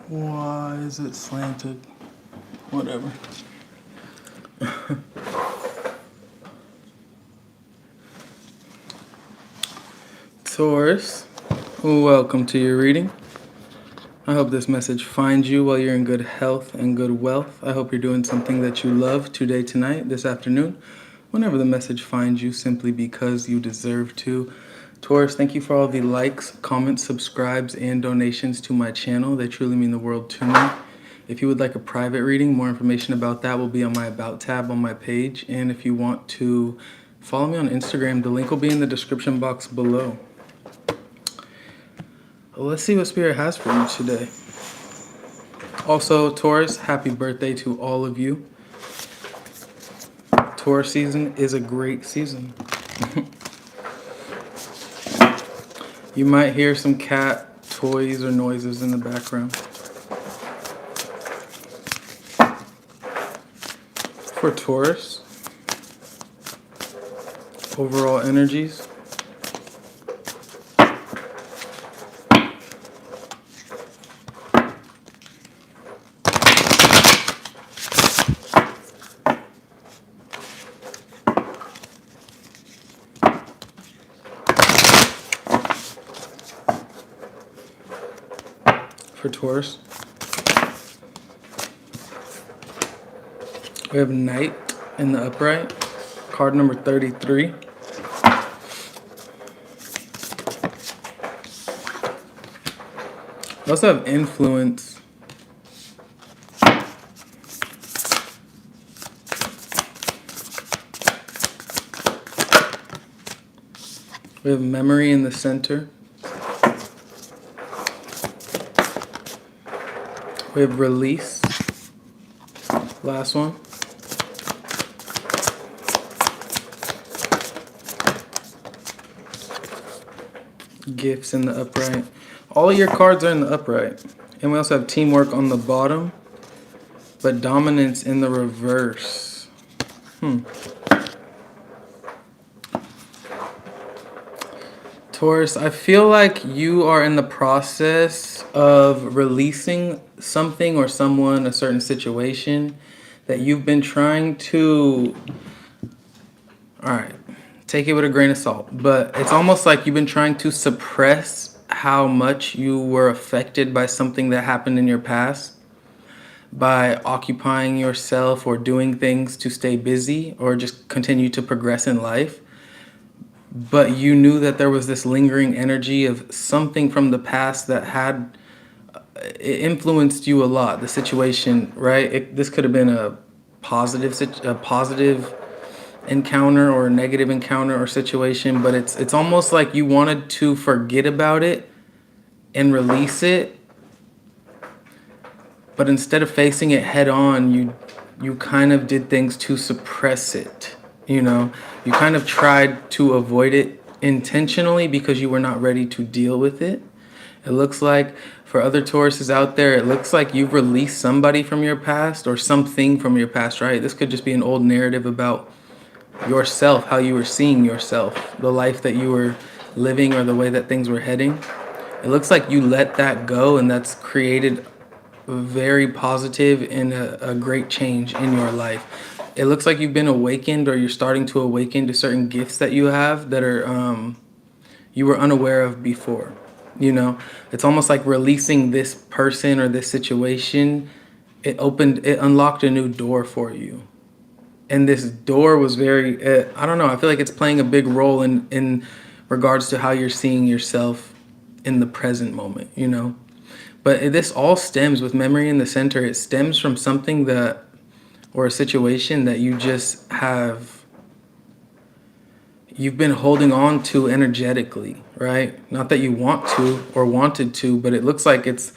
Why is it slanted? Whatever. Taurus, welcome to your reading. I hope this message finds you while you're in good health and good wealth. I hope you're doing something that you love today, tonight, this afternoon, whenever the message finds you, simply because you deserve to. Taurus, thank you for all the likes, comments, subscribes, and donations to my channel. They truly mean the world to me. If you would like a private reading, more information about that will be on my About tab on my page. And if you want to follow me on Instagram, the link will be in the description box below. Let's see what Spirit has for you today. Also, Taurus, happy birthday to all of you. Taurus season is a great season. You might hear some cat toys or noises in the background. For Taurus, overall energies. For Taurus, we have Knight in the upright, card number 33. We also have Influence. We have Memory in the center. We have Release. Last one. Gifts in the upright. All of your cards are in the upright. And we also have Teamwork on the bottom, but Dominance in the reverse. Taurus, I feel like you are in the process of releasing something or someone, a certain situation that you've been trying to, all right, take it with a grain of salt, but it's almost like you've been trying to suppress how much you were affected by something that happened in your past by occupying yourself or doing things to stay busy or just continue to progress in life. But you knew that there was this lingering energy of something from the past that had it influenced you a lot, the situation, right? This could have been a positive encounter or a negative encounter or situation, but it's almost like you wanted to forget about it and release it, but instead of facing it head on, you kind of did things to suppress it. You know, you kind of tried to avoid it intentionally because you were not ready to deal with it. It looks like for other Tauruses out there, it looks like you've released somebody from your past or something from your past, right? This could just be an old narrative about yourself, how you were seeing yourself, the life that you were living or the way that things were heading. It looks like you let that go, and that's created very positive and a great change in your life. It looks like you've been awakened, or you're starting to awaken to certain gifts that you have that are you were unaware of before. You know, it's almost like releasing this person or this situation. It unlocked a new door for you. And this door was very, I don't know, I feel like it's playing a big role in regards to how you're seeing yourself in the present moment, you know. But this all stems with Memory in the center. It stems from something that, or a situation that you just have, you've been holding on to energetically, right? Not that you want to or wanted to, but it looks like it's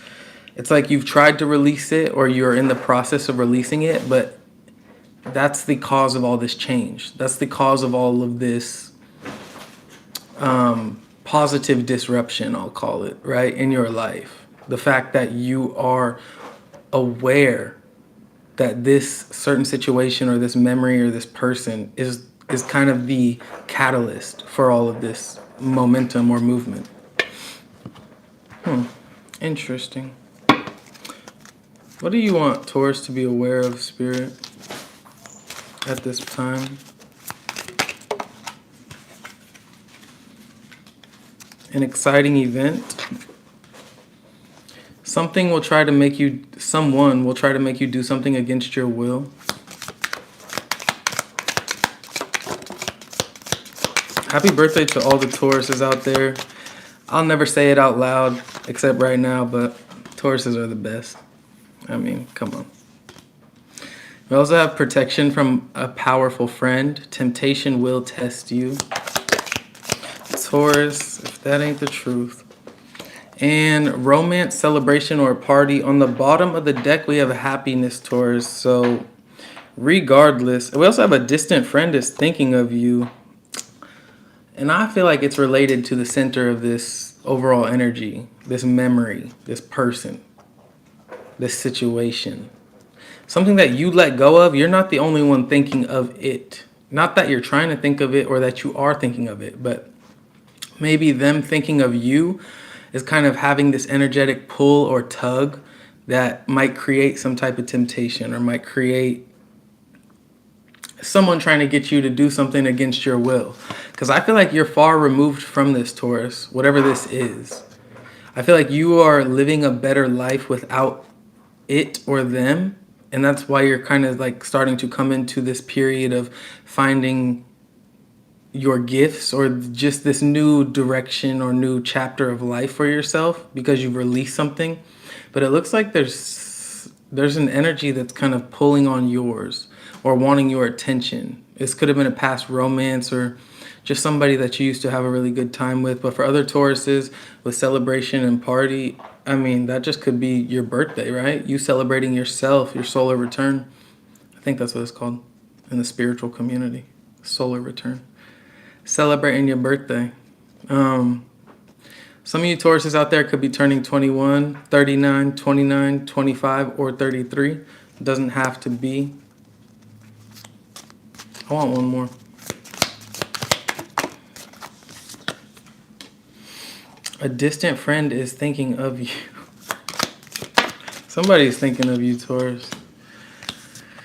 like you've tried to release it or you're in the process of releasing it, but that's the cause of all this change. That's the cause of all of this positive disruption, I'll call it, right, in your life. The fact that you are aware that this certain situation or this memory or this person is kind of the catalyst for all of this momentum or movement. Interesting. What do you want Taurus to be aware of, Spirit, at this time? An exciting event. Someone will try to make you do something against your will. Happy birthday to all the Tauruses out there. I'll never say it out loud, except right now, but Tauruses are the best. I mean, come on. We also have protection from a powerful friend. Temptation will test you. Taurus, if that ain't the truth. And romance, celebration, or party. On the bottom of the deck, we have happiness, Taurus. So regardless, we also have a distant friend is thinking of you. And I feel like it's related to the center of this overall energy, this memory, this person, this situation. Something that you let go of, you're not the only one thinking of it. Not that you're trying to think of it or that you are thinking of it, but maybe them thinking of you is kind of having this energetic pull or tug that might create some type of temptation or might create someone trying to get you to do something against your will. Because I feel like you're far removed from this, Taurus, whatever this is. I feel like you are living a better life without it or them. And that's why you're kind of like starting to come into this period of finding your gifts or just this new direction or new chapter of life for yourself because you've released something. But it looks like there's an energy that's kind of pulling on yours or wanting your attention. This could have been a past romance or just somebody that you used to have a really good time with. But for other Tauruses with celebration and party, I mean, that just could be your birthday, right? You celebrating yourself, your solar return. I think that's what it's called in the spiritual community, solar return. Celebrating your birthday. Some of you Tauruses out there could be turning 21, 39, 29, 25, or 33. It doesn't have to be. I want one more. A distant friend is thinking of you. Somebody's thinking of you, Taurus.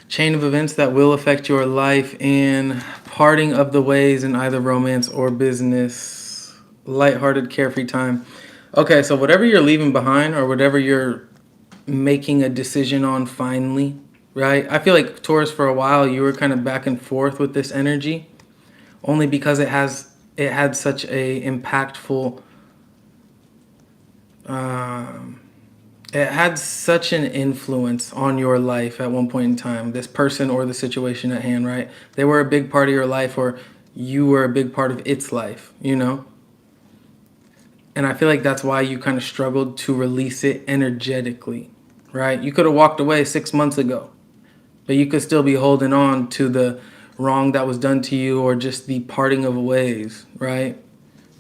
Chain of events that will affect your life and parting of the ways in either romance or business. Lighthearted, carefree time. Okay, so whatever you're leaving behind or whatever you're making a decision on finally, right? I feel like Taurus, for a while, you were kind of back and forth with this energy only because it had such a impactful it had such an influence on your life at one point in time, this person or the situation at hand, right? They were a big part of your life or you were a big part of its life, you know? And I feel like that's why you kind of struggled to release it energetically, right? You could have walked away 6 months ago, but you could still be holding on to the wrong that was done to you or just the parting of ways, right?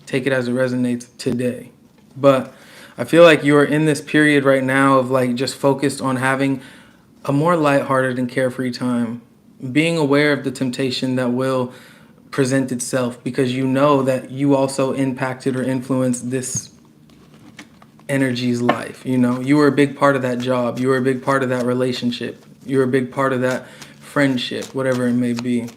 Take it as it resonates today. But I feel like you're in this period right now of like just focused on having a more lighthearted and carefree time, being aware of the temptation that will present itself because you know that you also impacted or influenced this energy's life. You know, you were a big part of that job. You were a big part of that relationship. You were a big part of that friendship, whatever it may be.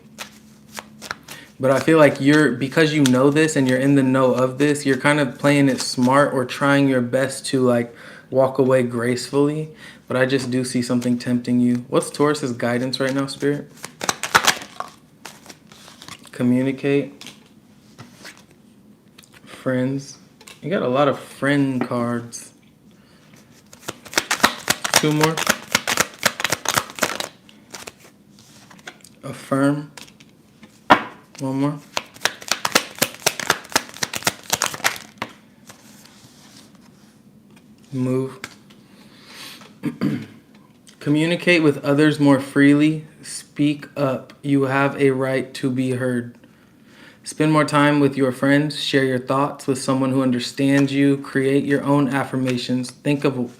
But I feel like because you know this and you're in the know of this, you're kind of playing it smart or trying your best to like walk away gracefully. But I just do see something tempting you. What's Taurus's guidance right now, Spirit? Communicate. Friends. You got a lot of friend cards. 2 more. Affirm. 1 more. Move. Communicate with others more freely. Speak up. You have a right to be heard. Spend more time with your friends. Share your thoughts with someone who understands you. Create your own affirmations. Think of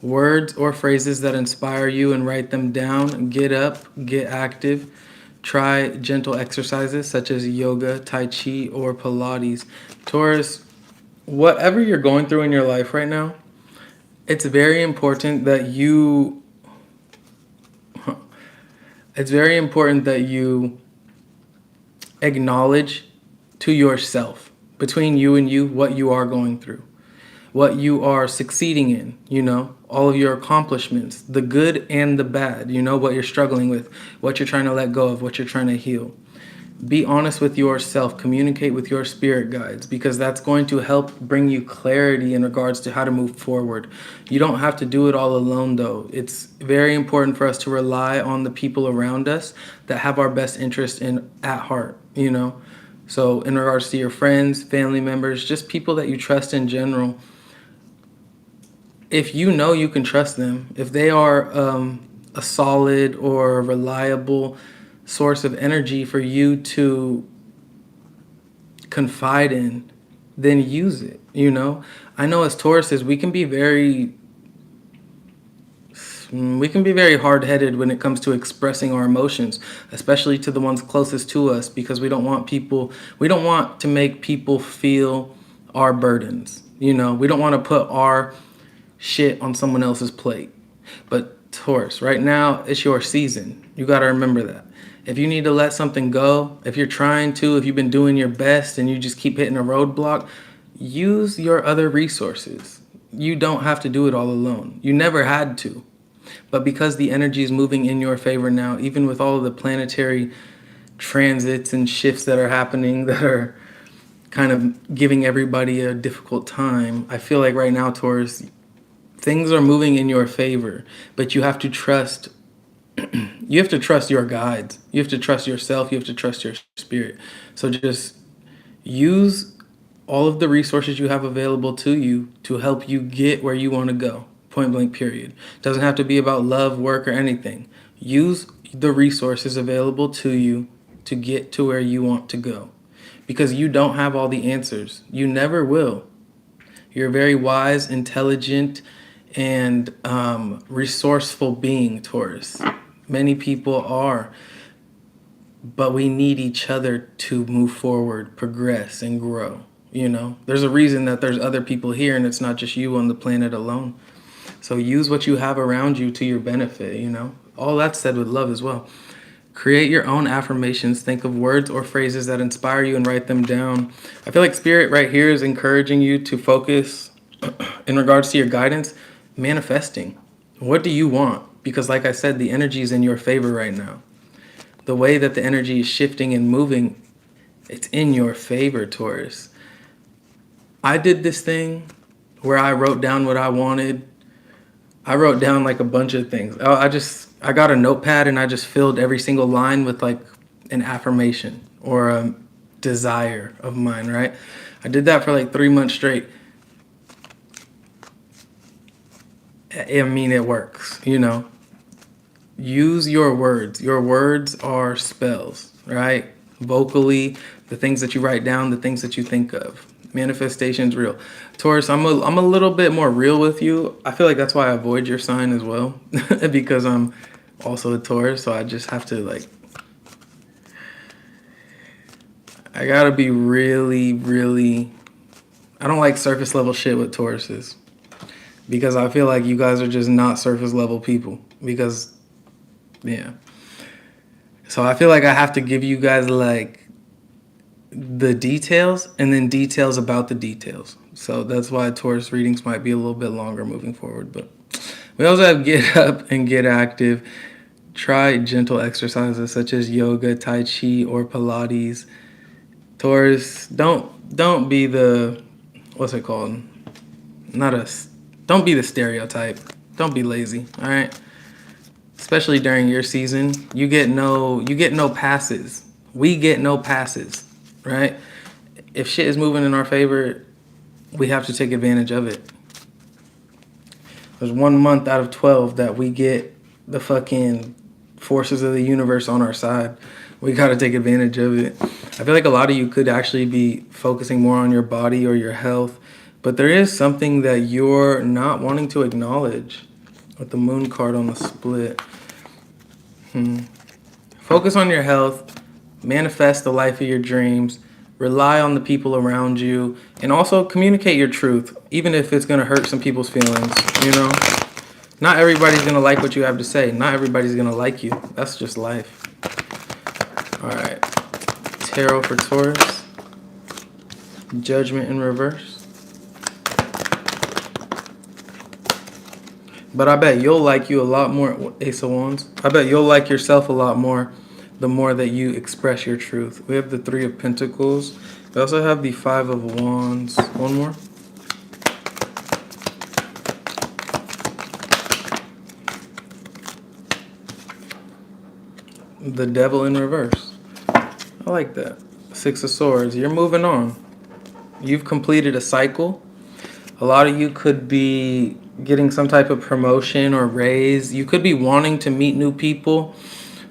words or phrases that inspire you and write them down. Get up. Get active. Try gentle exercises such as yoga, tai chi, or Pilates. Taurus, whatever you're going through in your life right now, it's very important that you It's very important that you acknowledge to yourself, between you and you, what you are going through, what you are succeeding in, all of your accomplishments, the good and the bad, what you're struggling with, what you're trying to let go of, what you're trying to heal. Be honest with yourself, communicate with your spirit guides, because that's going to help bring you clarity in regards to how to move forward. You don't have to do it all alone, though. It's very important for us to rely on the people around us that have our best interest at heart. So in regards to your friends, family members, just people that you trust in general, if you can trust them, if they are a solid or reliable source of energy for you to confide in, then use it. I know as Tauruses, we can be very hard-headed when it comes to expressing our emotions, especially to the ones closest to us, because we don't want to make people feel our burdens. We don't want to put our shit on someone else's plate. But Taurus, right now it's your season. You got to remember that. If you need to let something go, if you've been doing your best and you just keep hitting a roadblock, use your other resources. You don't have to do it all alone. You never had to. But because the energy is moving in your favor now, even with all of the planetary transits and shifts that are happening that are kind of giving everybody a difficult time, I feel like right now, Taurus, things are moving in your favor, but you have to trust your guides. You have to trust yourself. You have to trust your spirit. So just use all of the resources you have available to you to help you get where you want to go. Point blank, period. Doesn't have to be about love, work, or anything. Use the resources available to you to get to where you want to go. Because you don't have all the answers. You never will. You're a very wise, intelligent, and resourceful being, Taurus. Many people are. But we need each other to move forward, progress, and grow. There's a reason that there's other people here and it's not just you on the planet alone. So use what you have around you to your benefit. All that's said with love as well. Create your own affirmations. Think of words or phrases that inspire you and write them down. I feel like Spirit right here is encouraging you to focus in regards to your guidance, manifesting. What do you want? Because like I said, the energy is in your favor right now. The way that the energy is shifting and moving, it's in your favor, Taurus. I did this thing where I wrote down what I wanted. I wrote down like a bunch of things. I got a notepad and I just filled every single line with like an affirmation or a desire of mine, right? I did that for like 3 months straight. I mean, it works, Use your words. Your words are spells, right? Vocally, the things that you write down, the things that you think of. Manifestation's real. Taurus, I'm a little bit more real with you. I feel like that's why I avoid your sign as well, because I'm also a Taurus, so I just have to I gotta be really, really. I don't like surface level shit with Tauruses, because I feel like you guys are just not surface level people. Yeah. So I feel like I have to give you guys like the details and then details about the details. So that's why Taurus readings might be a little bit longer moving forward. But we also have get up and get active. Try gentle exercises such as yoga, tai chi, or Pilates. Taurus, don't be the, what's it called? Don't be the stereotype. Don't be lazy, all right? Especially during your season, you get no passes. We get no passes, right? If shit is moving in our favor, we have to take advantage of it. There's 1 month out of 12 that we get the fucking forces of the universe on our side. We got to take advantage of it. I feel like a lot of you could actually be focusing more on your body or your health, but there is something that you're not wanting to acknowledge with the moon card on the split. Focus on your health, manifest the life of your dreams, rely on the people around you, and also communicate your truth, even if it's going to hurt some people's feelings, Not everybody's going to like what you have to say. Not everybody's going to like you. That's just life. All right. Tarot for Taurus. Judgment in reverse. But I bet you'll like you a lot more, Ace of Wands. I bet you'll like yourself a lot more the more that you express your truth. We have the Three of Pentacles. We also have the Five of Wands. One more. The Devil in reverse. I like that. Six of Swords. You're moving on. You've completed a cycle. A lot of you could be getting some type of promotion or raise. You could be wanting to meet new people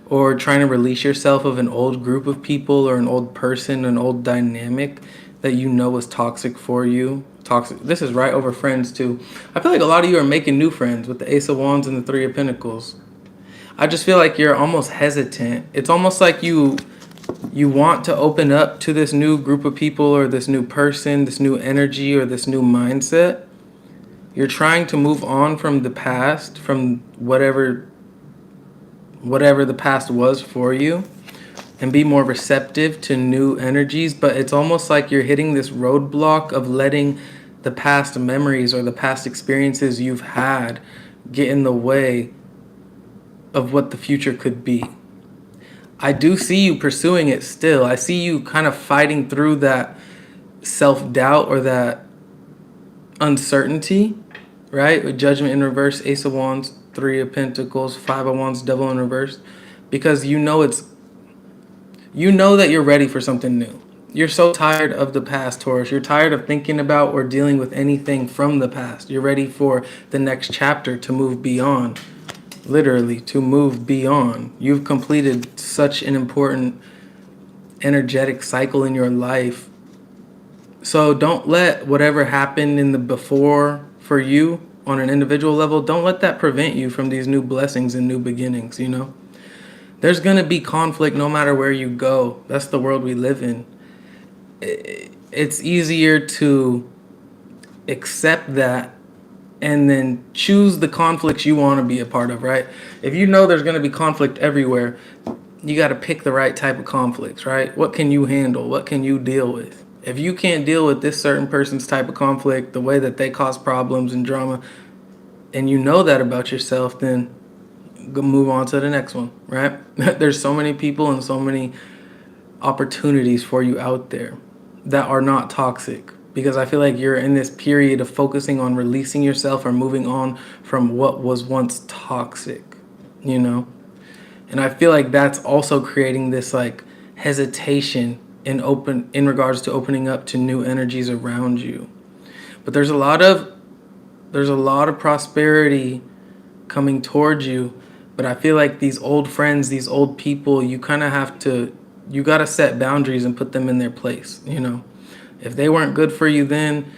or trying to release yourself of an old group of people or an old person, an old dynamic that you know was toxic for you. Toxic. This is right over friends too. I feel like a lot of you are making new friends with the Ace of Wands and the Three of Pentacles. I just feel like you're almost hesitant. It's almost like you want to open up to this new group of people or this new person, this new energy or this new mindset. You're trying to move on from the past, from whatever the past was for you, and be more receptive to new energies. But it's almost like you're hitting this roadblock of letting the past memories or the past experiences you've had get in the way of what the future could be. I do see you pursuing it still. I see you kind of fighting through that self-doubt or that uncertainty, right? With Judgment in reverse, Ace of Wands, Three of Pentacles, Five of Wands, Devil in reverse, because you know that you're ready for something new. You're so tired of the past, Taurus. You're tired of thinking about or dealing with anything from the past. You're ready for the next chapter to move beyond. Literally, to move beyond. You've completed such an important energetic cycle in your life. So don't let whatever happened in the before for you on an individual level, don't let that prevent you from these new blessings and new beginnings, you know? There's going to be conflict no matter where you go. That's the world we live in. It's easier to accept that and then choose the conflicts you want to be a part of, right? If you know there's going to be conflict everywhere, you got to pick the right type of conflicts, right? What can you handle? What can you deal with? If you can't deal with this certain person's type of conflict, the way that they cause problems and drama, and you know that about yourself, then go move on to the next one, right? There's so many people and so many opportunities for you out there that are not toxic. Because I feel like you're in this period of focusing on releasing yourself or moving on from what was once toxic, you know? And I feel like that's also creating this like hesitation in regards to opening up to new energies around you. But there's a lot of prosperity coming towards you. But I feel like these old friends, these old people, you got to set boundaries and put them in their place, you know? If they weren't good for you then,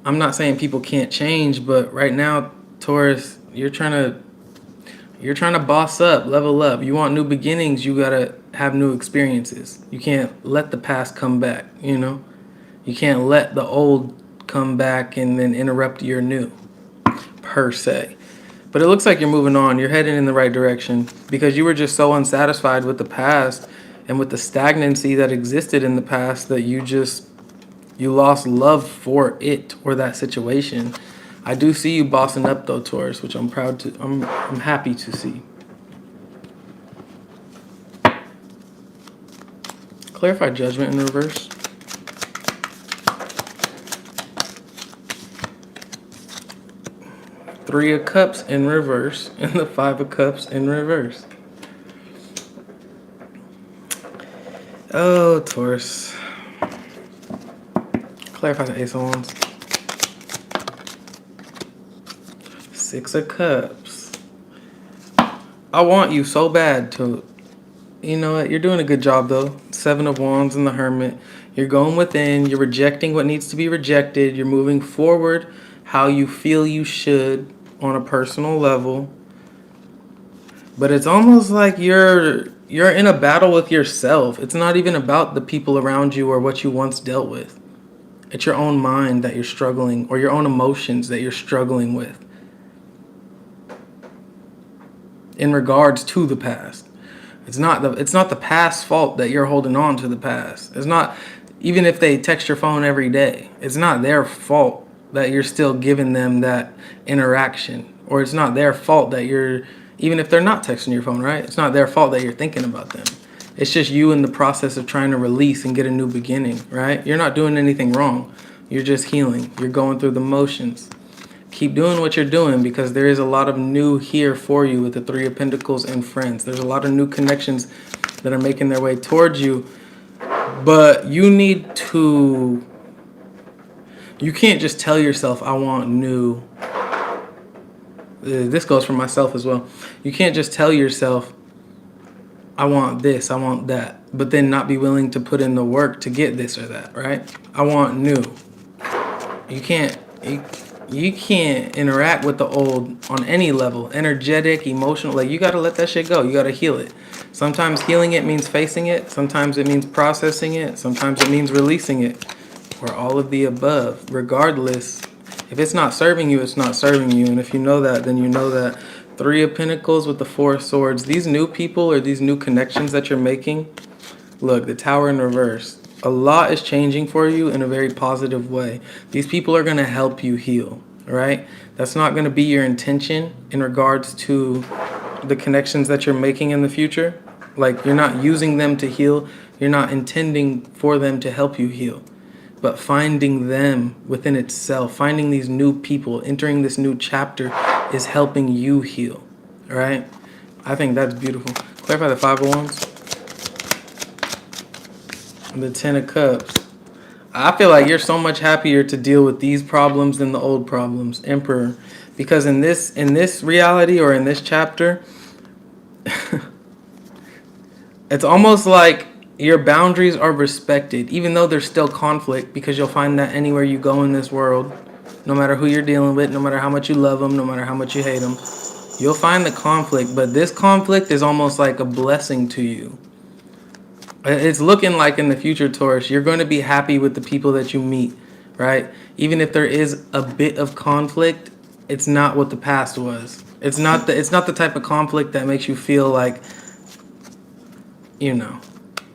I'm not saying people can't change, but right now, Taurus, you're trying to boss up, level up. You want new beginnings, you got to have new experiences. You can't let the past come back, you know? You can't let the old come back and then interrupt your new, per se. But it looks like you're moving on. You're heading in the right direction because you were just so unsatisfied with the past and with the stagnancy that existed in the past that you lost love for it or that situation. I do see you bossing up though, Taurus, which I'm happy to see. Clarify Judgment in reverse. Three of Cups in reverse and the Five of Cups in reverse. Oh, Taurus. Clarify the Ace of Wands. Six of Cups. I want you so bad to, you know what, you're doing a good job though. Seven of Wands and the Hermit. You're going within, you're rejecting what needs to be rejected. You're moving forward how you feel you should on a personal level. But it's almost like you're in a battle with yourself. It's not even about the people around you or what you once dealt with. It's your own mind that you're struggling, or your own emotions that you're struggling with. in regards to the past. It's not the past's fault that you're holding on to the past. It's not, even if they text your phone every day, it's not their fault that you're still giving them that interaction. Or it's not their fault that you're, even if they're not texting your phone, right? It's not their fault that you're thinking about them. It's just you in the process of trying to release and get a new beginning, right? You're not doing anything wrong. You're just healing. You're going through the motions. Keep doing what you're doing, because there is a lot of new here for you with the Three of Pentacles and friends. There's a lot of new connections that are making their way towards you. But you need to, you can't just tell yourself, I want new. This goes for myself as well. You can't just tell yourself, I want this, I want that, but then not be willing to put in the work to get this or that, right? I want new. You can't interact with the old on any level, energetic, emotional. Like, you got to let that shit go. You got to heal it. Sometimes healing it means facing it. Sometimes it means processing it. Sometimes it means releasing it, or all of the above. Regardless, if it's not serving you, it's not serving you. And if you know that, then you know that. Three of Pentacles with the Four of Swords. These new people or these new connections that you're making, look, the Tower in reverse. A lot is changing for you in a very positive way. These people are going to help you heal, right? That's not going to be your intention in regards to the connections that you're making in the future. Like, you're not using them to heal. You're not intending for them to help you heal. But finding them within itself, finding these new people, entering this new chapter is helping you heal, right? I think that's beautiful. Clarify the Five of Wands. The Ten of Cups. I feel like you're so much happier to deal with these problems than the old problems, Emperor. Because in this reality, or in this chapter, it's almost like your boundaries are respected, even though there's still conflict, because you'll find that anywhere you go in this world, no matter who you're dealing with, no matter how much you love them, no matter how much you hate them, you'll find the conflict. But this conflict is almost like a blessing to you. It's looking like in the future, Taurus, you're going to be happy with the people that you meet, right? Even if there is a bit of conflict, it's not what the past was. It's not the type of conflict that makes you feel like, you know,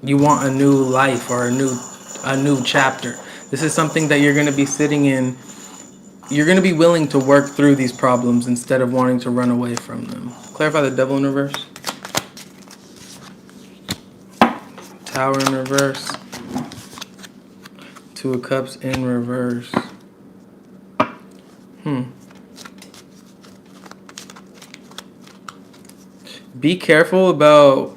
you want a new life or a new chapter. This is something that you're going to be sitting in. You're going to be willing to work through these problems instead of wanting to run away from them. Clarify the Devil in reverse. Tower in reverse. Two of Cups in reverse. Be careful about,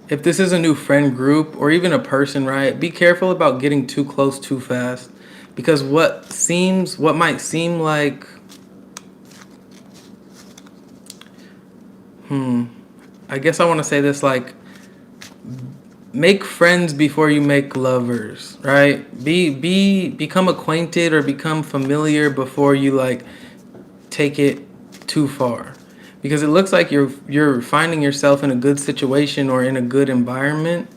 if this is a new friend group or even a person, right? Be careful about getting too close too fast. Because what might seem like, I guess I want to say this, like, make friends before you make lovers, right? Become acquainted or become familiar before you, like, take it too far. Because it looks like you're finding yourself in a good situation or in a good environment,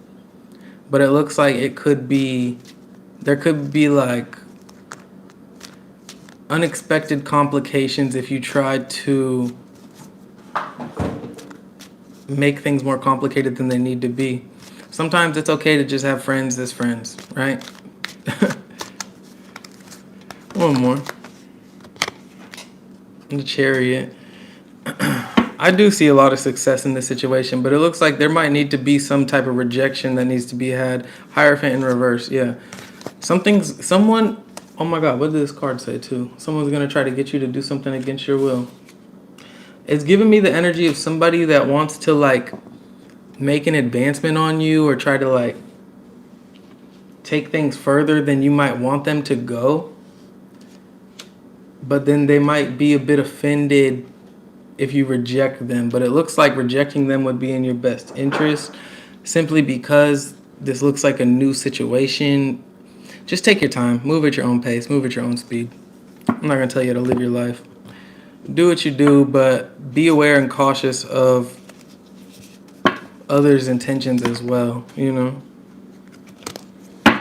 but it looks like there could be like unexpected complications if you try to make things more complicated than they need to be. Sometimes it's okay to just have friends as friends, right? One more. The Chariot. I do see a lot of success in this situation, but it looks like there might need to be some type of rejection that needs to be had. Hierophant in reverse, yeah. Someone, oh my God, what did this card say too? Someone's going to try to get you to do something against your will. It's giving me the energy of somebody that wants to, like, make an advancement on you or try to, like, take things further than you might want them to go. But then they might be a bit offended if you reject them. But it looks like rejecting them would be in your best interest, simply because this looks like a new situation. Just take your time. Move at your own pace. Move at your own speed. I'm not going to tell you how to live your life. Do what you do, but be aware and cautious of others' intentions as well, you know?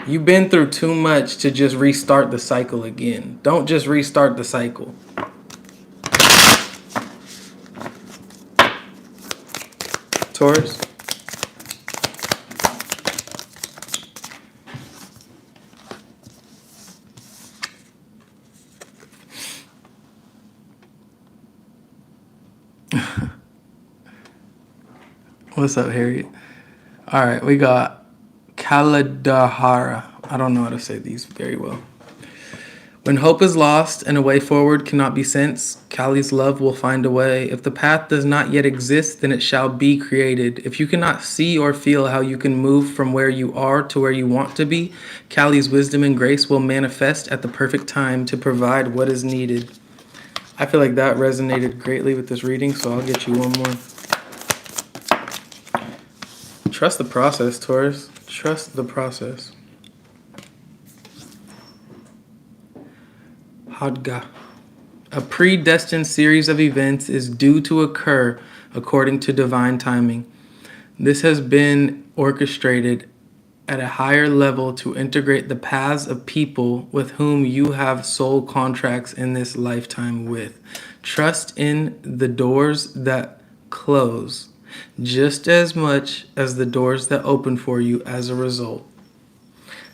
You've been through too much to just restart the cycle again. Don't just restart the cycle. Taurus. What's up, Harriet? All right, we got Kaladahara. I don't know how to say these very well. When hope is lost and a way forward cannot be sensed, Kali's love will find a way. If the path does not yet exist, then it shall be created. If you cannot see or feel how you can move from where you are to where you want to be, Kali's wisdom and grace will manifest at the perfect time to provide what is needed. I feel like that resonated greatly with this reading, so I'll get you one more. Trust the process, Taurus. Trust the process. Hadga. A predestined series of events is due to occur according to divine timing. This has been orchestrated at a higher level to integrate the paths of people with whom you have soul contracts in this lifetime with. Trust in the doors that close just as much as the doors that open for you as a result.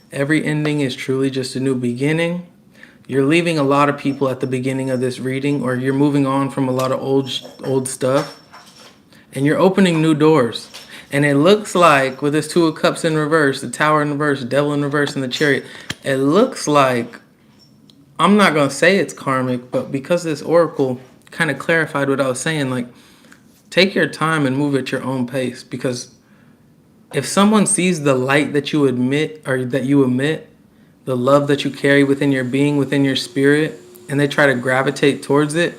Every ending is truly just a new beginning. You're leaving a lot of people at the beginning of this reading, or you're moving on from a lot of old stuff, and you're opening new doors. And it looks like with this Two of Cups in reverse, the Tower in reverse, Devil in reverse, and the Chariot, it looks like, I'm not going to say it's karmic, but because this oracle kind of clarified what I was saying, like, take your time and move at your own pace, because if someone sees the light that you emit, the love that you carry within your being, within your spirit, and they try to gravitate towards it,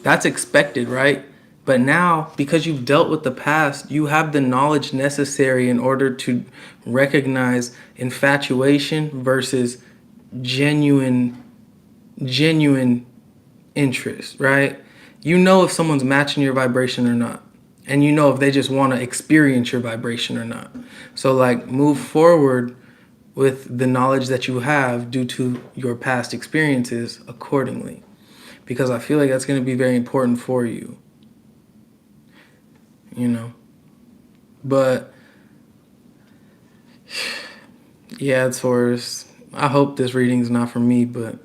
that's expected, right? But now, because you've dealt with the past, you have the knowledge necessary in order to recognize infatuation versus genuine interest, right? You know if someone's matching your vibration or not. And you know if they just want to experience your vibration or not. So like, move forward with the knowledge that you have due to your past experiences accordingly. Because I feel like that's going to be very important for you. You know? But, yeah, Taurus, I hope this reading's not for me, but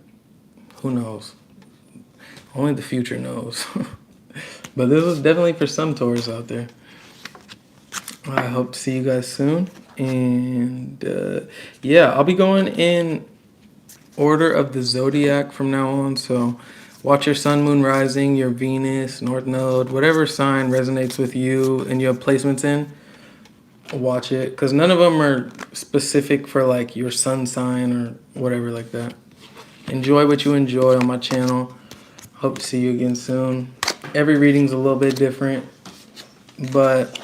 who knows? Only the future knows. But this was definitely for some Taurus out there. I hope to see you guys soon. And yeah, I'll be going in order of the zodiac from now on. So watch your sun, moon, rising, your Venus, North Node, whatever sign resonates with you and you have placements in, watch it. Because none of them are specific for like your sun sign or whatever like that. Enjoy what you enjoy on my channel. Hope to see you again soon. Every reading's a little bit different, but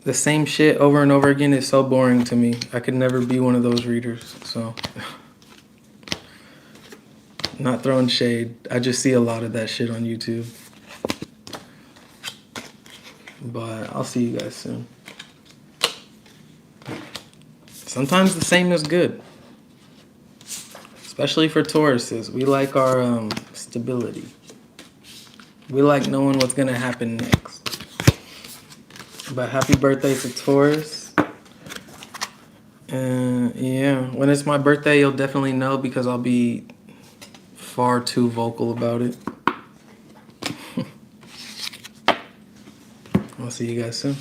the same shit over and over again is so boring to me. I could never be one of those readers, so. Not throwing shade. I just see a lot of that shit on YouTube. But I'll see you guys soon. Sometimes the same is good. Especially for Tauruses. We like our stability. We like knowing what's going to happen next. But happy birthday to Taurus. And yeah, when it's my birthday, you'll definitely know because I'll be far too vocal about it. I'll see you guys soon.